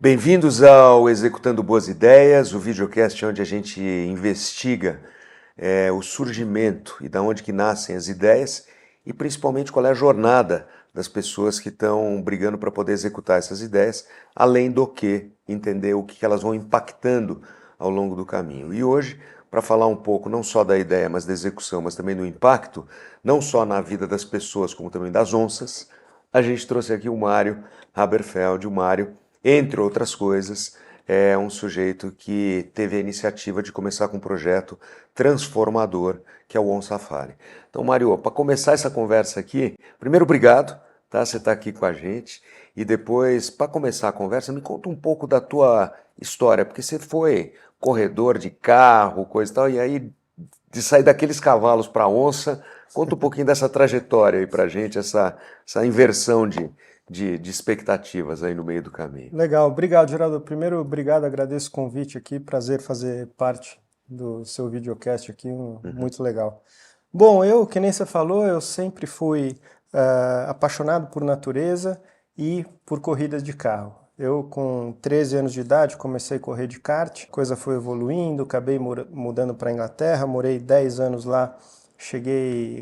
Bem-vindos ao Executando Boas Ideias, o videocast onde a gente investiga o surgimento e da onde que nascem as ideias e principalmente qual é a jornada das pessoas que estão brigando para poder executar essas ideias, além do que entender o que elas vão impactando ao longo do caminho. E hoje, para falar um pouco não só da ideia, mas da execução, mas também do impacto, não só na vida das pessoas, como também das onças, a gente trouxe aqui o Mário Haberfeld. O Mário, entre outras coisas, é um sujeito que teve a iniciativa de começar com um projeto transformador, que é o OnSafari. Então, Mário, para começar essa conversa aqui, primeiro, obrigado, tá? Você está aqui com a gente. E depois, para começar a conversa, me conta um pouco da tua história, porque você foi corredor de carro, coisa e tal, e aí de sair daqueles cavalos para onça, conta um pouquinho dessa trajetória aí para a gente, essa inversão de expectativas aí no meio do caminho. Legal, obrigado, Geraldo. Primeiro, obrigado, agradeço o convite aqui, prazer fazer parte do seu videocast aqui, muito legal. Bom, que nem você falou, eu sempre fui apaixonado por natureza e por corridas de carro. Eu, com 13 anos de idade, comecei a correr de kart, a coisa foi evoluindo, acabei mudando para a Inglaterra, morei 10 anos lá,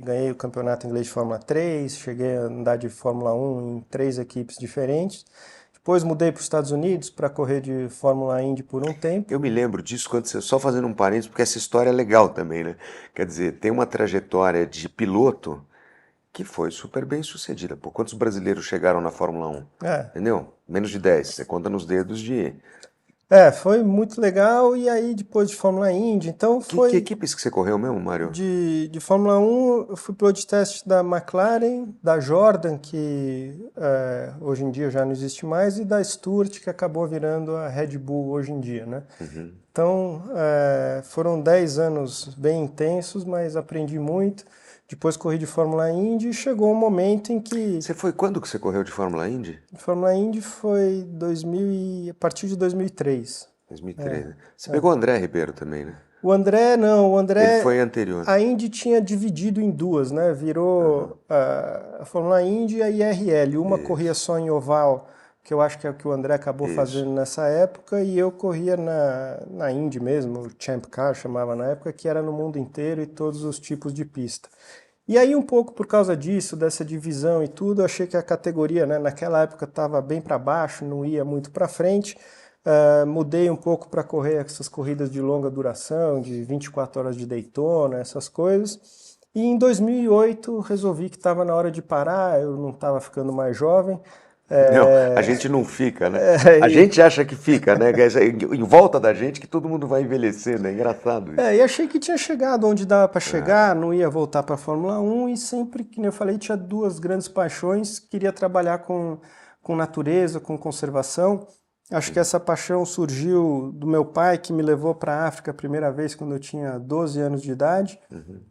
ganhei o campeonato inglês de Fórmula 3, cheguei a andar de Fórmula 1 em 3 equipes diferentes. Depois mudei para os Estados Unidos para correr de Fórmula Indy por um tempo. Eu me lembro disso quando você, só fazendo um parênteses, porque essa história é legal também, né? Quer dizer, tem uma trajetória de piloto que foi super bem sucedida. Pô, quantos brasileiros chegaram na Fórmula 1? É, Entendeu? Menos de 10. Você conta nos dedos de... foi muito legal. E aí depois de Fórmula Indy, então Que foi equipes que você correu mesmo, Mário? de Fórmula 1, eu fui piloto de teste da McLaren, da Jordan, que hoje em dia já não existe mais, e da Stewart, que acabou virando a Red Bull hoje em dia, né? Então, foram 10 anos bem intensos, mas aprendi muito. Depois corri de Fórmula Indy e chegou um momento em que... Você foi quando que você correu de Fórmula Indy? Fórmula Indy foi a partir de 2003. 2013, né? Você pegou o André Ribeiro também, né? O André, não, o Ele André, foi anterior. a Indy tinha dividido em duas, né? Virou a Fórmula Indy e a IRL. Uma corria Isso, só em oval, que eu acho que é o que o André acabou isso. fazendo nessa época, e eu corria na Indy mesmo, o Champ Car chamava na época, que era no mundo inteiro e todos os tipos de pista. E aí, um pouco por causa disso, dessa divisão e tudo, eu achei que a categoria, né, naquela época estava bem para baixo, não ia muito para frente. Mudei um pouco para correr essas corridas de longa duração, de 24 horas de Daytona, essas coisas. E em 2008 resolvi que estava na hora de parar, eu não estava ficando mais jovem. Não, a É, gente não fica, né? A e, gente acha que fica, né? Em volta da gente que todo mundo vai envelhecendo, é engraçado isso. e achei que tinha chegado onde dava para chegar, não ia voltar para a Fórmula 1 e sempre, que nem eu falei, tinha duas grandes paixões, queria trabalhar com natureza, com conservação. Acho que essa paixão surgiu do meu pai, que me levou para a África a primeira vez quando eu tinha 12 anos de idade.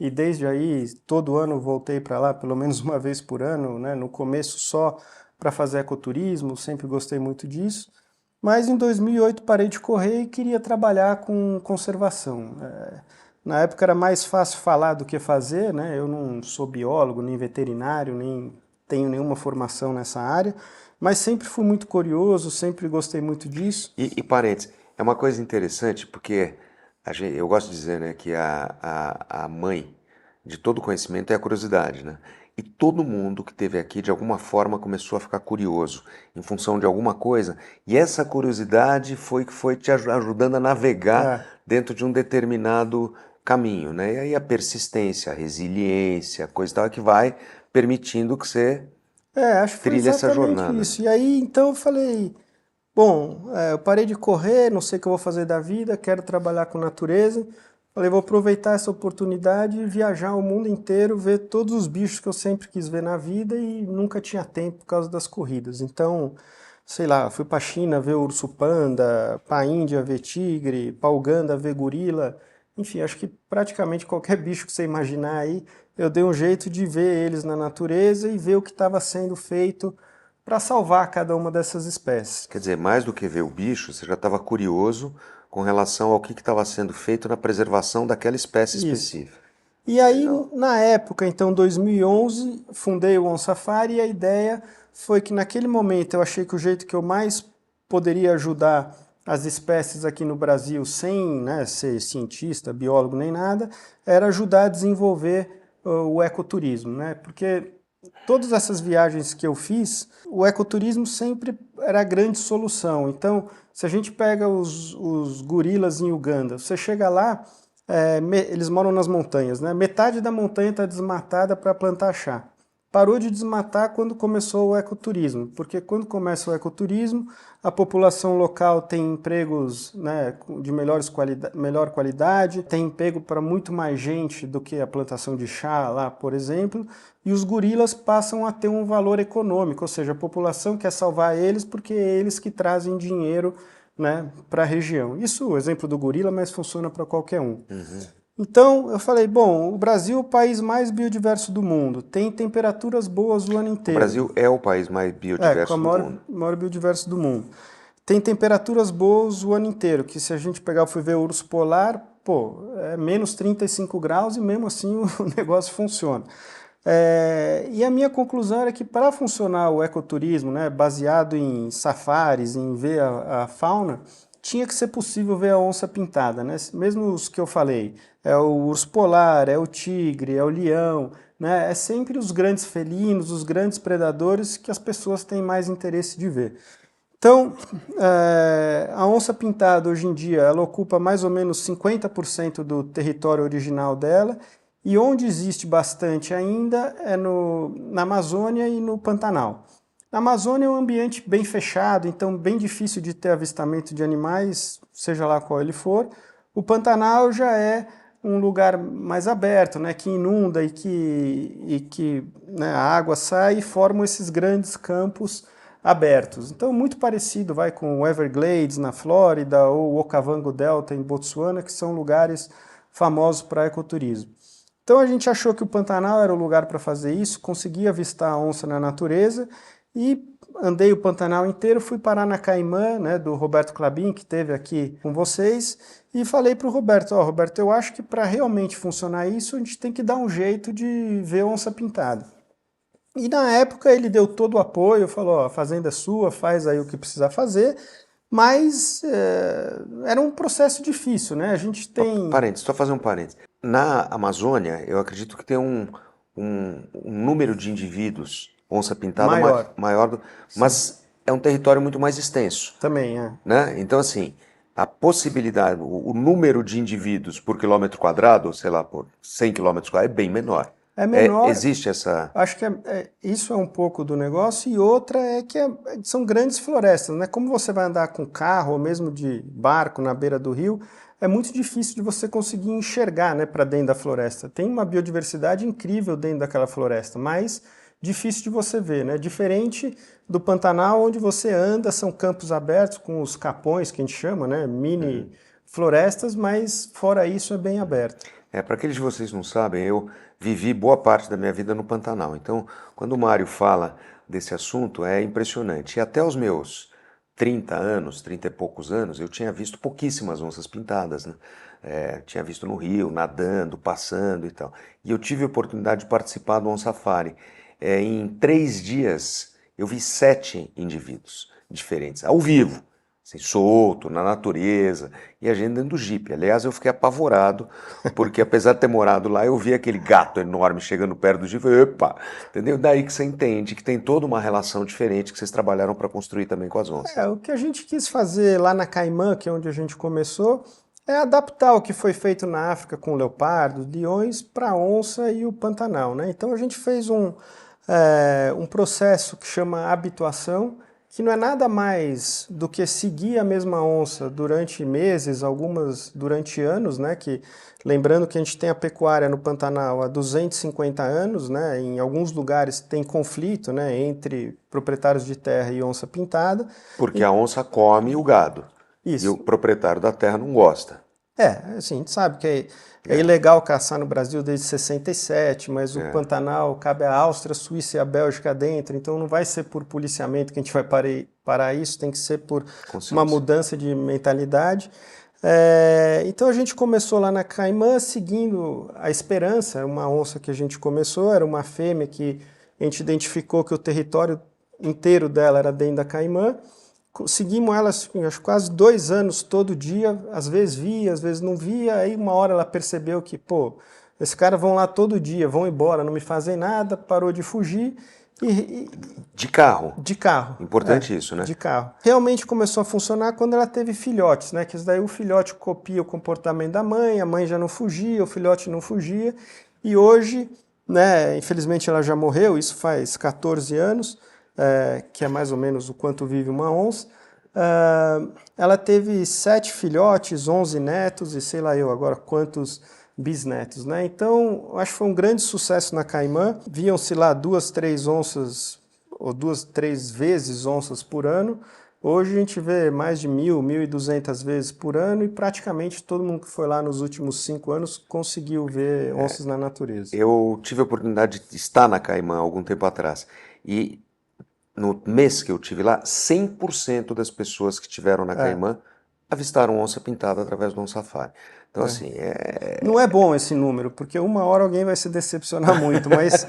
E desde aí, todo ano voltei para lá, pelo menos uma vez por ano, né? No começo só para fazer ecoturismo, sempre gostei muito disso. Mas em 2008 parei de correr e queria trabalhar com conservação. Na época era mais fácil falar do que fazer, né? Eu não sou biólogo, nem veterinário, nem tenho nenhuma formação nessa área, mas sempre fui muito curioso, sempre gostei muito disso. E parênteses, é uma coisa interessante porque eu gosto de dizer, né, que a mãe de todo conhecimento é a curiosidade, né? E todo mundo que teve aqui, de alguma forma, começou a ficar curioso em função de alguma coisa, e essa curiosidade foi que foi te ajudando a navegar É, dentro de um determinado caminho, né? E aí a persistência, a resiliência, coisa e tal, é que vai permitindo que você acho que foi trilhe essa exatamente jornada. isso. E aí então eu falei, bom, eu parei de correr, não sei o que eu vou fazer da vida, quero trabalhar com natureza. Falei, vou aproveitar essa oportunidade e viajar o mundo inteiro, ver todos os bichos que eu sempre quis ver na vida e nunca tinha tempo por causa das corridas. Então, sei lá, fui para a China ver urso-panda, para a Índia ver tigre, para Uganda ver gorila. Enfim, acho que praticamente qualquer bicho que você imaginar aí, eu dei um jeito de ver eles na natureza e ver o que estava sendo feito para salvar cada uma dessas espécies. Quer dizer, mais do que ver o bicho, você já estava curioso com relação ao que estava sendo feito na preservação daquela espécie Isso. específica. E aí, Legal. na época, então, 2011, fundei o OnSafari e a ideia foi que naquele momento eu achei que o jeito que eu mais poderia ajudar as espécies aqui no Brasil sem, né, ser cientista, biólogo nem nada, era ajudar a desenvolver o ecoturismo, né? Porque todas essas viagens que eu fiz, o ecoturismo sempre era a grande solução. Então, se a gente pega os gorilas em Uganda, você chega lá, eles moram nas montanhas, né? Metade da montanha está desmatada para plantar chá. Parou de desmatar quando começou o ecoturismo, porque quando começa o ecoturismo, a população local tem empregos, né, de melhor qualidade, tem emprego para muito mais gente do que a plantação de chá lá, por exemplo, e os gorilas passam a ter um valor econômico, ou seja, a população quer salvar eles porque é eles que trazem dinheiro, né, para a região. Isso é o exemplo do gorila, mas funciona para qualquer um. Então, eu falei, bom, o Brasil é o país mais biodiverso do mundo, tem temperaturas boas o ano O inteiro. Brasil é o país mais biodiverso do mundo. Maior biodiverso do mundo. Tem temperaturas boas o ano inteiro, que se a gente pegar, fui ver o urso polar, pô, é menos 35 graus e mesmo assim o negócio funciona. E a minha conclusão era que para funcionar o ecoturismo, né, baseado em safaris, em ver a fauna, tinha que ser possível ver a onça pintada, né? Mesmo os que eu falei, é o urso polar, é o tigre, é o leão, né? É sempre os grandes felinos, os grandes predadores que as pessoas têm mais interesse de ver. Então, a onça pintada hoje em dia, ela ocupa mais ou menos 50% do território original dela, e onde existe bastante ainda é na Amazônia e no Pantanal. Na Amazônia é um ambiente bem fechado, então bem difícil de ter avistamento de animais, seja lá qual ele for. O Pantanal já é um lugar mais aberto, né, que inunda e que né, a água sai e formam esses grandes campos abertos. Então muito parecido vai com o Everglades na Flórida ou o Okavango Delta em Botsuana, que são lugares famosos para ecoturismo. Então a gente achou que o Pantanal era o lugar para fazer isso, consegui avistar a onça na natureza e andei o Pantanal inteiro, fui parar na Caimã, né, do Roberto Klabin, que esteve aqui com vocês, e falei para o Roberto, Roberto, eu acho que para realmente funcionar isso, a gente tem que dar um jeito de ver onça pintada. E na época ele deu todo o apoio, falou, a fazenda é sua, faz aí o que precisar fazer, mas era um processo difícil, né? A gente tem... Parênteses, só fazer um parênteses. Na Amazônia, eu acredito que tem um número de indivíduos onça pintada maior mas é um território muito mais extenso. Também, né? Então, assim, a possibilidade, o número de indivíduos por quilômetro quadrado, sei lá, por 100 quilômetros quadrados, é bem menor. É menor. Existe essa... Acho que isso é um pouco do negócio, e outra é que são grandes florestas, né? Como você vai andar com carro ou mesmo de barco na beira do rio, é muito difícil de você conseguir enxergar, né, para dentro da floresta. Tem uma biodiversidade incrível dentro daquela floresta, mas difícil de você ver, né? Diferente do Pantanal, onde você anda, são campos abertos com os capões, que a gente chama, né? Mini florestas, mas fora isso é bem aberto. Para aqueles de vocês que não sabem, eu vivi boa parte da minha vida no Pantanal. Então, quando o Mário fala desse assunto, é impressionante. E até os meus 30 anos, 30 e poucos anos, eu tinha visto pouquíssimas onças pintadas, né? Tinha visto no rio, nadando, passando e tal. E eu tive a oportunidade de participar do On Safari. Em 3 dias, eu vi 7 indivíduos diferentes, ao vivo. Assim, solto, na natureza, e a gente dentro do jipe. Aliás, eu fiquei apavorado, porque apesar de ter morado lá, eu vi aquele gato enorme chegando perto do jipe e falei, opa, entendeu? Daí que você entende que tem toda uma relação diferente que vocês trabalharam para construir também com as onças. O que a gente quis fazer lá na Caimã, que é onde a gente começou, é adaptar o que foi feito na África com leopardos, leões, para a onça e o Pantanal, né? Então a gente fez um processo que chama habituação, que não é nada mais do que seguir a mesma onça durante meses, algumas durante anos, né? Que, lembrando que a gente tem a pecuária no Pantanal há 250 anos, né? Em alguns lugares tem conflito, né, entre proprietários de terra e onça pintada. Porque a onça come o gado. Isso. E o proprietário da terra não gosta. Assim, a gente sabe que é ilegal caçar no Brasil desde 67, mas o Pantanal cabe à Áustria, a Suíça e a Bélgica dentro, então não vai ser por policiamento que a gente vai parar isso, tem que ser por uma mudança de mentalidade. Então a gente começou lá na Caimã seguindo a Esperança, uma onça que a gente começou, era uma fêmea que a gente identificou que o território inteiro dela era dentro da Caimã, seguimos ela acho, quase 2 anos todo dia, às vezes via, às vezes não via, aí uma hora ela percebeu que, pô, esses caras vão lá todo dia, vão embora, não me fazem nada, parou de fugir e De carro. de carro. Importante isso, né? De carro. Realmente começou a funcionar quando ela teve filhotes, né? Que isso daí o filhote copia o comportamento da mãe, a mãe já não fugia, o filhote não fugia. E hoje, né, infelizmente ela já morreu, isso faz 14 anos, que é mais ou menos o quanto vive uma onça. Ela teve 7 filhotes, 11 netos e sei lá eu agora quantos bisnetos, né? Então, acho que foi um grande sucesso na Caimã. Viam-se lá 2, 3 onças, ou 2, 3 vezes onças por ano. Hoje a gente vê mais de 1.000, 1.200 vezes por ano e praticamente todo mundo que foi lá nos últimos 5 anos conseguiu ver onças na natureza. Eu tive a oportunidade de estar na Caimã algum tempo atrás e no mês que eu tive lá, 100% das pessoas que estiveram na Caimã avistaram onça pintada através do OnSafari. Então, assim, Não é bom esse número, porque uma hora alguém vai se decepcionar muito, mas...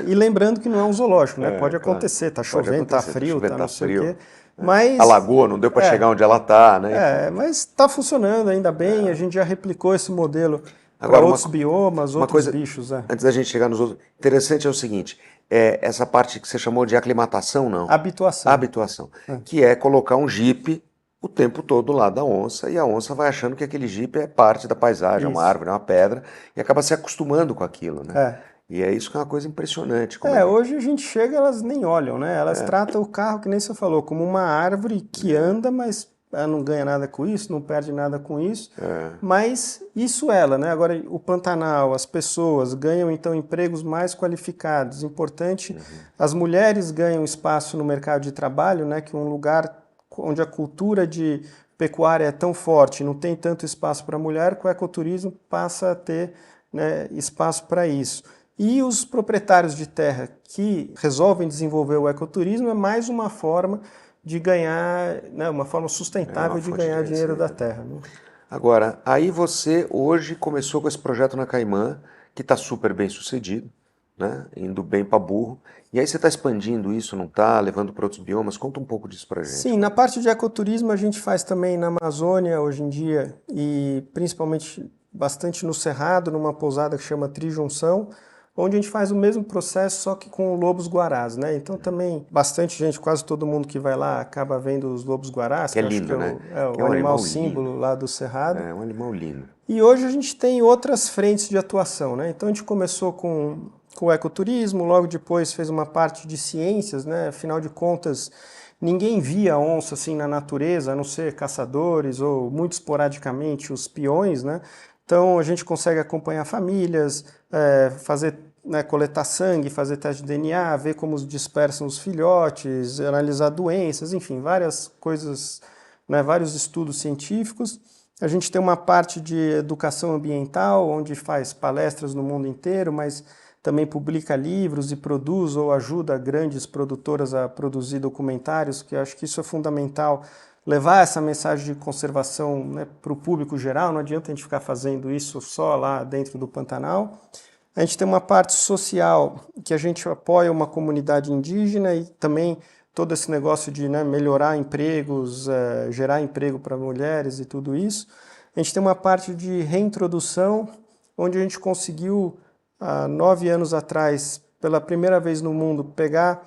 e lembrando que não é um zoológico, né? Pode claro, acontecer, tá pode chovendo, tá acontecer, frio, tá não sei o frio. quê. Mas... A lagoa não deu para chegar onde ela está, né? Enfim. mas está funcionando ainda bem, a gente já replicou esse modelo para Agora, outros biomas, uma outros coisa, bichos. antes da gente chegar nos outros, interessante é o seguinte, essa parte que você chamou de aclimatação, não? Habituação. Habituação, que é colocar um jipe o tempo todo do lado da onça e a onça vai achando que aquele jipe é parte da paisagem, é uma Isso. árvore, é uma pedra e acaba se acostumando com aquilo, né? É. E é isso que é uma coisa impressionante. Hoje a gente chega, elas nem olham, né? Elas tratam o carro, que nem você falou, como uma árvore que anda, mas ela não ganha nada com isso, não perde nada com isso. Mas isso ela, né? Agora, o Pantanal, as pessoas ganham então empregos mais qualificados. Importante, as mulheres ganham espaço no mercado de trabalho, né? Que é um lugar onde a cultura de pecuária é tão forte, não tem tanto espaço para a mulher, com o ecoturismo passa a ter, né, espaço para isso. E os proprietários de terra que resolvem desenvolver o ecoturismo é mais uma forma de ganhar, né, uma forma sustentável de ganhar dinheiro da terra. Né? Agora, aí você hoje começou com esse projeto na Caimã, que está super bem sucedido, né? Indo bem para burro. E aí você está expandindo isso, não está? Levando para outros biomas? Conta um pouco disso para gente. Sim, na parte de ecoturismo a gente faz também na Amazônia hoje em dia e principalmente bastante no Cerrado, numa pousada que chama Trijunção, onde a gente faz o mesmo processo, só que com lobos-guarás, né? Então também bastante gente, quase todo mundo que vai lá acaba vendo os lobos-guarás, que é lindo, né? É o animal símbolo lá do Cerrado. É um animal lindo. E hoje a gente tem outras frentes de atuação, né? Então a gente começou com o ecoturismo, logo depois fez uma parte de ciências, né? Afinal de contas, ninguém via onça assim na natureza, a não ser caçadores ou muito esporadicamente os peões, né? Então a gente consegue acompanhar famílias, fazer, né, coletar sangue, fazer teste de DNA, ver como dispersam os filhotes, analisar doenças, enfim, várias coisas, né, vários estudos científicos. A gente tem uma parte de educação ambiental, onde faz palestras no mundo inteiro, mas também publica livros e produz ou ajuda grandes produtoras a produzir documentários, que eu acho que isso é fundamental, levar essa mensagem de conservação, né, para o público geral, não adianta a gente ficar fazendo isso só lá dentro do Pantanal. A gente tem uma parte social, que a gente apoia uma comunidade indígena e também todo esse negócio de, né, melhorar empregos, gerar emprego para mulheres e tudo isso. A gente tem uma parte de reintrodução, onde a gente conseguiu, há 9 anos atrás, pela primeira vez no mundo, pegar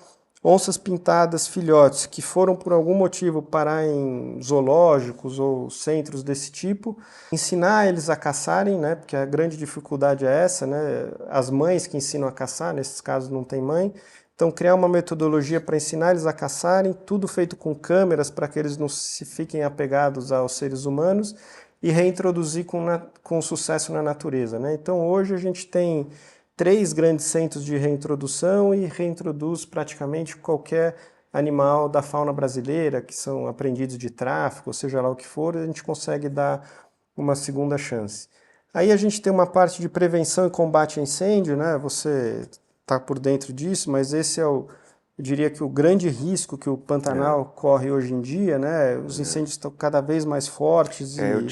onças pintadas filhotes que foram por algum motivo parar em zoológicos ou centros desse tipo, ensinar eles a caçarem, né, porque a grande dificuldade é essa, né, as mães que ensinam a caçar, nesses casos não tem mãe, então criar uma metodologia para ensinar eles a caçarem, tudo feito com câmeras para que eles não se fiquem apegados aos seres humanos e reintroduzir com sucesso na natureza, né? Então hoje a gente tem 3 grandes centros de reintrodução e reintroduz praticamente qualquer animal da fauna brasileira, que são apreendidos de tráfico, ou seja lá o que for, a gente consegue dar uma segunda chance. Aí a gente tem uma parte de prevenção e combate a incêndio, né? Você está por dentro disso, mas esse é eu diria que o grande risco que o Pantanal corre hoje em dia, né? Os incêndios estão cada vez mais fortes. Eu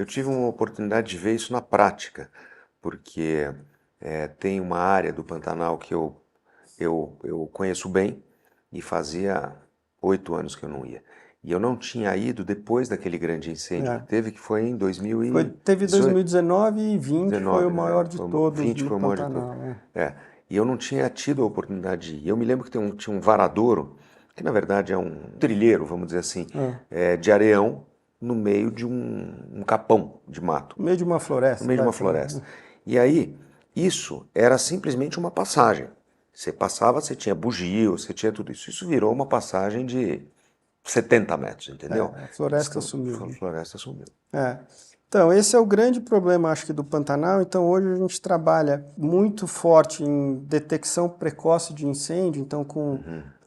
tive uma oportunidade de ver isso na prática, porque tem uma área do Pantanal que eu conheço bem e fazia 8 anos que eu não ia. E eu não tinha ido depois daquele grande incêndio É. que teve, que foi em Teve 2018, 2019 e 20 foi o 19, né? maior de todos 20 no foi o maior de todos. Pantanal. É. É. E eu não tinha tido a oportunidade de ir. Eu me lembro que tinha um varadouro, que na verdade é um trilheiro, vamos dizer assim, É. de areião, no meio de um capão de mato, No meio de uma no floresta, meio de uma basicamente. floresta. E aí, isso era simplesmente uma passagem. Você passava, você tinha bugio, você tinha tudo isso. Isso virou uma passagem de 70 metros, entendeu? A floresta sumiu. A floresta sumiu. É. Então, esse é o grande problema, acho que, do Pantanal. Então, hoje a gente trabalha muito forte em detecção precoce de incêndio, então com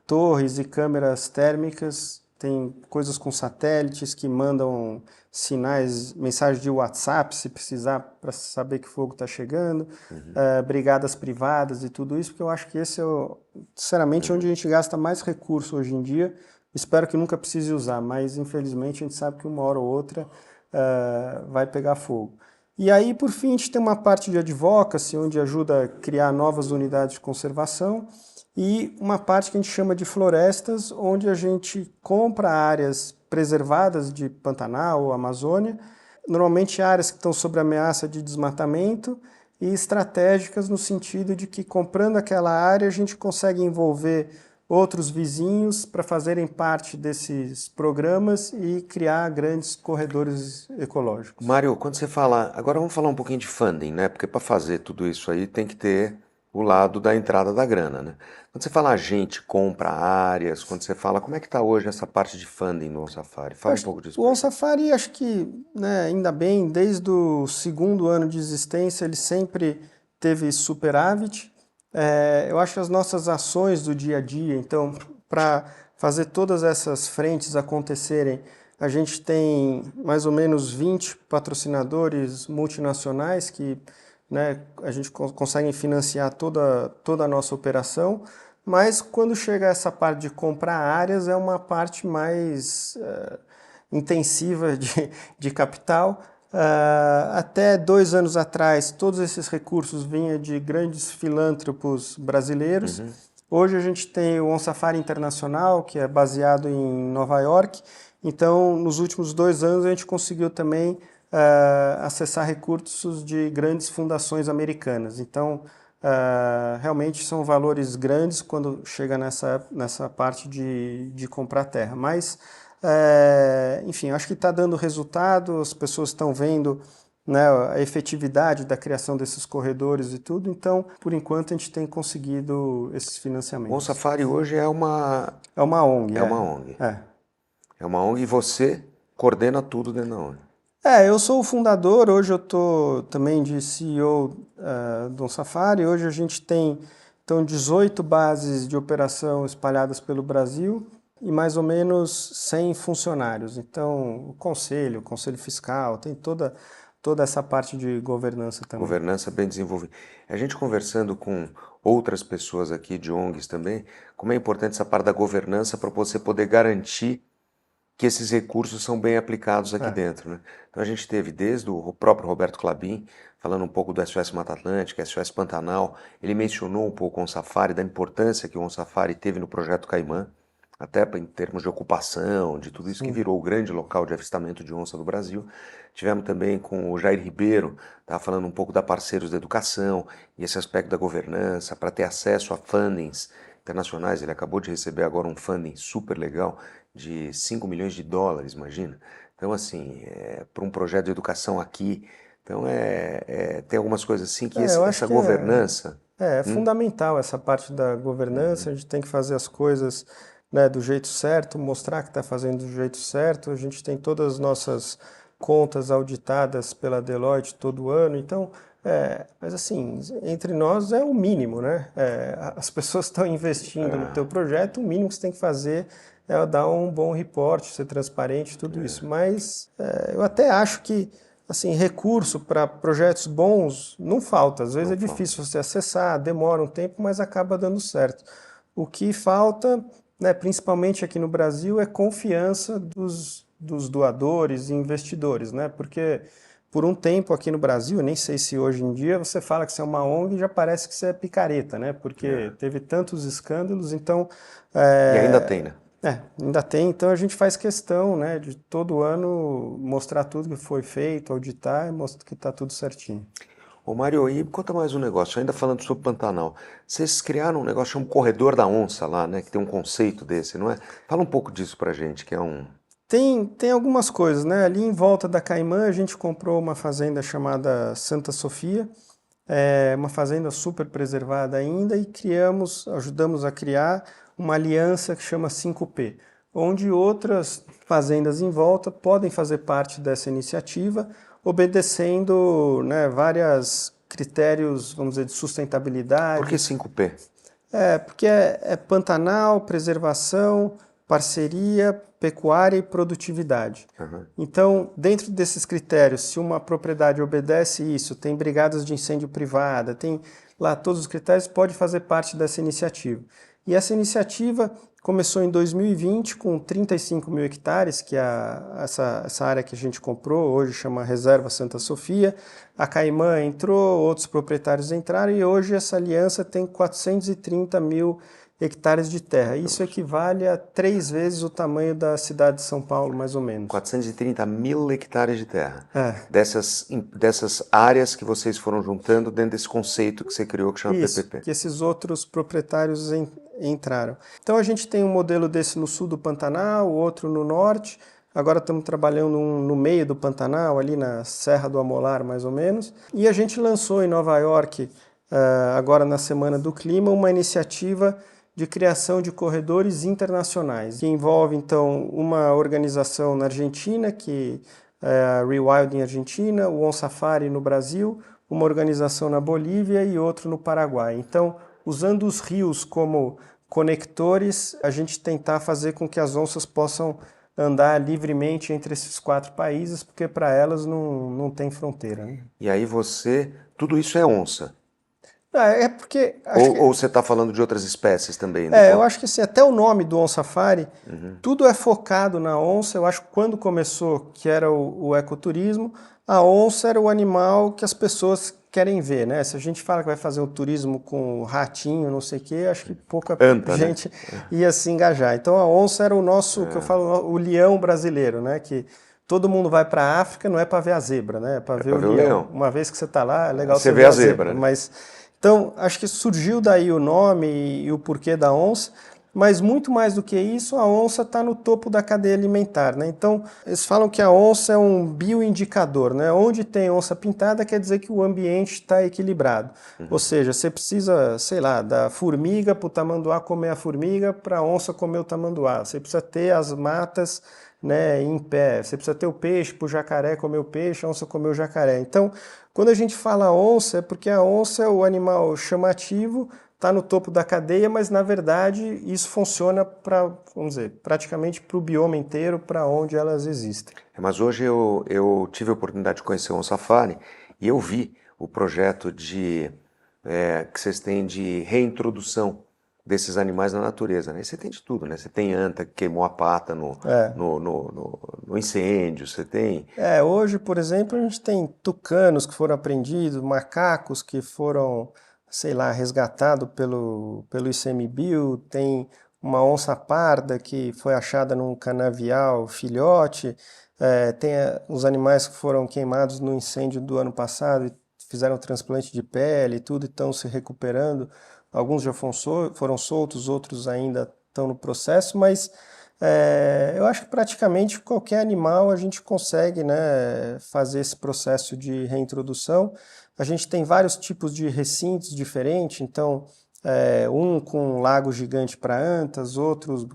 torres e câmeras térmicas, tem coisas com satélites que mandam sinais, mensagens de WhatsApp, se precisar, para saber que fogo está chegando, brigadas privadas e tudo isso, porque eu acho que esse é, sinceramente, onde a gente gasta mais recurso hoje em dia. Espero que nunca precise usar, mas infelizmente a gente sabe que uma hora ou outra vai pegar fogo. E aí, por fim, a gente tem uma parte de advocacy, onde ajuda a criar novas unidades de conservação, e uma parte que a gente chama de florestas, onde a gente compra áreas preservadas de Pantanal ou Amazônia, normalmente áreas que estão sob ameaça de desmatamento, e estratégicas no sentido de que, comprando aquela área, a gente consegue envolver outros vizinhos para fazerem parte desses programas e criar grandes corredores ecológicos. Mário, quando você fala. Agora vamos falar um pouquinho de funding, né? Porque para fazer tudo isso aí tem que ter o lado da entrada da grana, né? Quando você fala a gente compra áreas, quando você fala como é que está hoje essa parte de funding no OnSafari? Fala um pouco disso. O OnSafari, acho que, né, ainda bem, desde o segundo ano de existência, ele sempre teve superávit. Eu acho que as nossas ações do dia a dia, então, para fazer todas essas frentes acontecerem, a gente tem mais ou menos 20 patrocinadores multinacionais que, né, a gente consegue financiar toda a nossa operação, mas quando chega essa parte de comprar áreas, é uma parte mais intensiva de capital. Até 2 anos atrás, todos esses recursos vinham de grandes filântropos brasileiros. Hoje a gente tem o OnSafari Internacional, que é baseado em Nova York. Então, nos últimos 2 anos, a gente conseguiu também acessar recursos de grandes fundações americanas. Então, realmente são valores grandes quando chega nessa parte de comprar terra. Mas, enfim, acho que está dando resultado, as pessoas estão vendo, né, a efetividade da criação desses corredores e tudo. Então, por enquanto, a gente tem conseguido esses O financiamentos. OnSafari hoje é uma ONG. É uma ONG. É uma ONG e você coordena tudo dentro da ONG. Eu sou o fundador, hoje eu estou também de CEO do OnSafari. Hoje a gente tem então 18 bases de operação espalhadas pelo Brasil e mais ou menos 100 funcionários. Então, o conselho fiscal, tem toda essa parte de governança também. Governança bem desenvolvida. A gente conversando com outras pessoas aqui de ONGs também, como é importante essa parte da governança para você poder garantir que esses recursos são bem aplicados aqui dentro, né? Então a gente teve desde o próprio Roberto Clabin, falando um pouco do SOS Mata Atlântica, SOS Pantanal, ele mencionou um pouco o OnSafari, da importância que o OnSafari teve no projeto Caimã, até em termos de ocupação, de tudo isso que virou o grande local de avistamento de onça do Brasil. Tivemos também com o Jair Ribeiro, estava falando um pouco da Parceiros da Educação e esse aspecto da governança, para ter acesso a fundings internacionais. Ele acabou de receber agora um funding super legal de 5 milhões de dólares, imagina. Então, assim, para um projeto de educação aqui, então tem algumas coisas assim que eu acho essa que governança... É fundamental essa parte da governança, a gente tem que fazer as coisas, né, do jeito certo, mostrar que está fazendo do jeito certo. A gente tem todas as nossas contas auditadas pela Deloitte todo ano, então, mas assim, entre nós é o mínimo, né? As pessoas estão investindo no teu projeto, o mínimo que você tem que fazer é dar um bom reporte, ser transparente, tudo isso. Mas eu até acho que, assim, recurso para projetos bons não falta. Às vezes é difícil você acessar, demora um tempo, mas acaba dando certo. O que falta, né, principalmente aqui no Brasil, é confiança dos doadores e investidores, né? Porque por um tempo aqui no Brasil, nem sei se hoje em dia, você fala que você é uma ONG e já parece que você é picareta, né? Porque teve tantos escândalos, então... E ainda tem, né? Ainda tem, então a gente faz questão, né, de todo ano mostrar tudo que foi feito, auditar e mostrar que está tudo certinho. Ô Mário, e conta mais um negócio, ainda falando sobre Pantanal. Vocês criaram um negócio chamado Corredor da Onça lá, né? Que tem um conceito desse, não é? Fala um pouco disso pra gente, que é um. Tem algumas coisas, né? Ali em volta da Caimã a gente comprou uma fazenda chamada Santa Sofia, uma fazenda super preservada ainda, e ajudamos a criar uma aliança que chama 5P, onde outras fazendas em volta podem fazer parte dessa iniciativa, obedecendo, né, vários critérios, vamos dizer, de Por que sustentabilidade. 5P? Porque é Pantanal, preservação, parceria, pecuária e produtividade. Aham. Então, dentro desses critérios, se uma propriedade obedece isso, tem brigadas de incêndio privada, tem lá todos os critérios, pode fazer parte dessa iniciativa. E essa iniciativa começou em 2020 com 35 mil hectares, que é essa área que a gente comprou, hoje chama Reserva Santa Sofia. A Caimã entrou, outros proprietários entraram e hoje essa aliança tem 430 mil hectares de terra. Isso equivale a 3 vezes o tamanho da cidade de São Paulo, mais ou menos. 430 mil hectares de terra. É. Dessas áreas que vocês foram juntando dentro desse conceito que você criou, que chama Isso, PPP. que esses outros proprietários entraram. Então a gente tem um modelo desse no sul do Pantanal, outro no norte. Agora estamos trabalhando no meio do Pantanal, ali na Serra do Amolar, mais ou menos. E a gente lançou em Nova York, agora na Semana do Clima, uma iniciativa de criação de corredores internacionais, que envolve, então, uma organização na Argentina, que é a Rewilding Argentina, o On Safari no Brasil, uma organização na Bolívia e outro no Paraguai. Então, usando os rios como conectores, a gente tentar fazer com que as onças possam andar livremente entre esses 4 países, porque para elas não tem fronteira, né? E aí tudo isso é onça. É porque Ou você está falando de outras espécies também? Né? eu acho que assim, até o nome do On Safari, tudo é focado na onça. Eu acho que quando começou, que era o ecoturismo, a onça era o animal que as pessoas querem ver, né? Se a gente fala que vai fazer um turismo com ratinho, não sei o quê, acho que pouca gente ia se engajar. Então a onça era o nosso, que eu falo, o leão brasileiro, né? Que todo mundo vai para a África, não é para ver a zebra, né? É para ver o leão. Uma vez que você está lá, é legal você ver a zebra. Né? Mas então, acho que surgiu daí o nome e o porquê da onça, mas muito mais do que isso, a onça está no topo da cadeia alimentar, né? Então, eles falam que a onça é um bioindicador, né? Onde tem onça pintada quer dizer que o ambiente está equilibrado. Ou seja, você precisa, sei lá, da formiga para o tamanduá comer a formiga, para a onça comer o tamanduá. Você precisa ter as matas, né, em pé. Você precisa ter o peixe para o jacaré comer o peixe, a onça comer o jacaré. Então, quando a gente fala onça, é porque a onça é o animal chamativo, está no topo da cadeia, mas na verdade isso funciona para, vamos dizer, praticamente para o bioma inteiro, para onde elas existem. Mas hoje eu tive a oportunidade de conhecer o On Safari e eu vi o projeto que vocês têm de reintrodução desses animais na natureza, né? Você tem de tudo, né? Você tem anta que queimou a pata no incêndio, você tem... Hoje, por exemplo, a gente tem tucanos que foram apreendidos, macacos que foram, sei lá, resgatados pelo ICMBio, tem uma onça parda que foi achada num canavial filhote, tem os animais que foram queimados no incêndio do ano passado e fizeram transplante de pele e tudo, e estão se recuperando. Alguns já foram soltos, outros ainda estão no processo, mas eu acho que praticamente qualquer animal a gente consegue, né, fazer esse processo de reintrodução. A gente tem vários tipos de recintos diferentes, então um com lago gigante para antas, outros,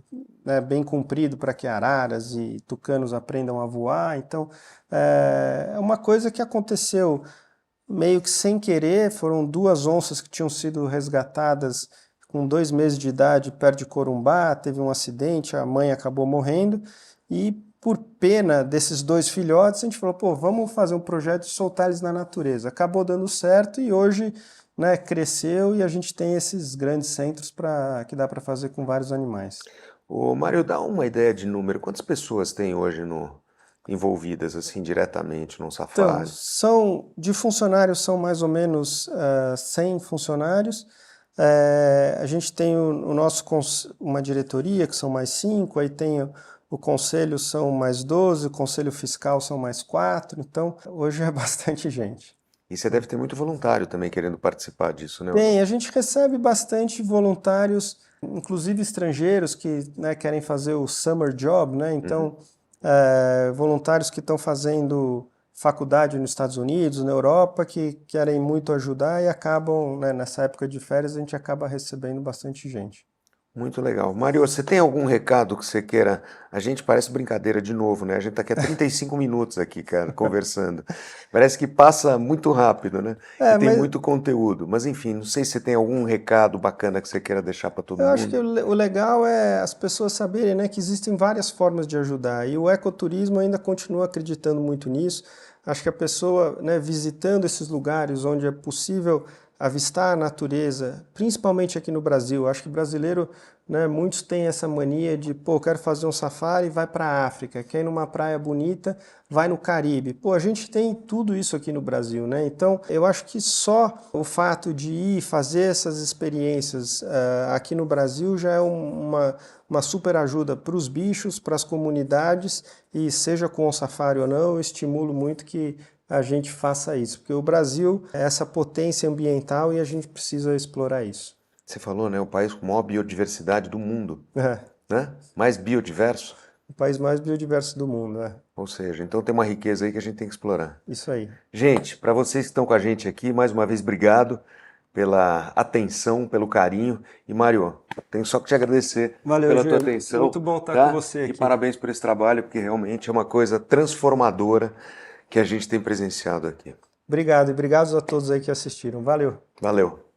né, bem comprido para que araras e tucanos aprendam a voar. Então é uma coisa que aconteceu meio que sem querer. Foram 2 onças que tinham sido resgatadas com 2 meses de idade perto de Corumbá, teve um acidente, a mãe acabou morrendo, e por pena desses 2 filhotes, a gente falou, pô, vamos fazer um projeto de soltar eles na natureza. Acabou dando certo e hoje, né, cresceu e a gente tem esses grandes centros que dá para fazer com vários animais. Ô, Mário, dá uma ideia de número. Quantas pessoas tem hoje envolvidas assim diretamente no safari? Então, de funcionários são mais ou menos 100 funcionários. A gente tem o nosso uma diretoria, que são mais 5, aí tem o conselho, são mais 12, o conselho fiscal são mais 4, então hoje é bastante gente. E você deve ter muito voluntário também querendo participar disso, né? Bem, a gente recebe bastante voluntários, inclusive estrangeiros que, né, querem fazer o summer job, né? Então, voluntários que estão fazendo faculdade nos Estados Unidos, na Europa, que querem muito ajudar e acabam, né, nessa época de férias, a gente acaba recebendo bastante gente. Muito legal. Mário, você tem algum recado que você queira? A gente parece brincadeira de novo, né? A gente tá aqui há 35 minutos aqui, cara, conversando. Parece que passa muito rápido, né? E tem Mas muito conteúdo. Mas enfim, não sei se você tem algum recado bacana que você queira deixar para todo eu acho que mundo. o legal é as pessoas saberem, né, que existem várias formas de ajudar e o ecoturismo ainda continua acreditando muito nisso. Acho que a pessoa, né, visitando esses lugares onde é possível avistar a natureza, principalmente aqui no Brasil, acho que brasileiro, né, muitos têm essa mania de, pô, quero fazer um safari, vai para a África, quer ir numa praia bonita, vai no Caribe. Pô, a gente tem tudo isso aqui no Brasil, né? Então, eu acho que só o fato de ir fazer essas experiências aqui no Brasil já é uma super ajuda para os bichos, para as comunidades, e seja com o safari ou não, eu estimulo muito que a gente faça isso, porque o Brasil é essa potência ambiental e a gente precisa explorar isso. Você falou, né? O país com maior biodiversidade do mundo, É, né? Mais biodiverso. o país mais biodiverso do mundo, é Ou seja, então tem uma riqueza aí que a gente tem que explorar. isso aí. Gente, para vocês que estão com a gente aqui, mais uma vez, obrigado pela atenção, pelo carinho. E Mário, tenho só que te agradecer Valeu, pela tua Gê. atenção, Muito bom estar tá? com você E aqui. parabéns por esse trabalho, porque realmente é uma coisa transformadora que a gente tem presenciado aqui. Obrigado e obrigado a todos aí que assistiram. Valeu. Valeu.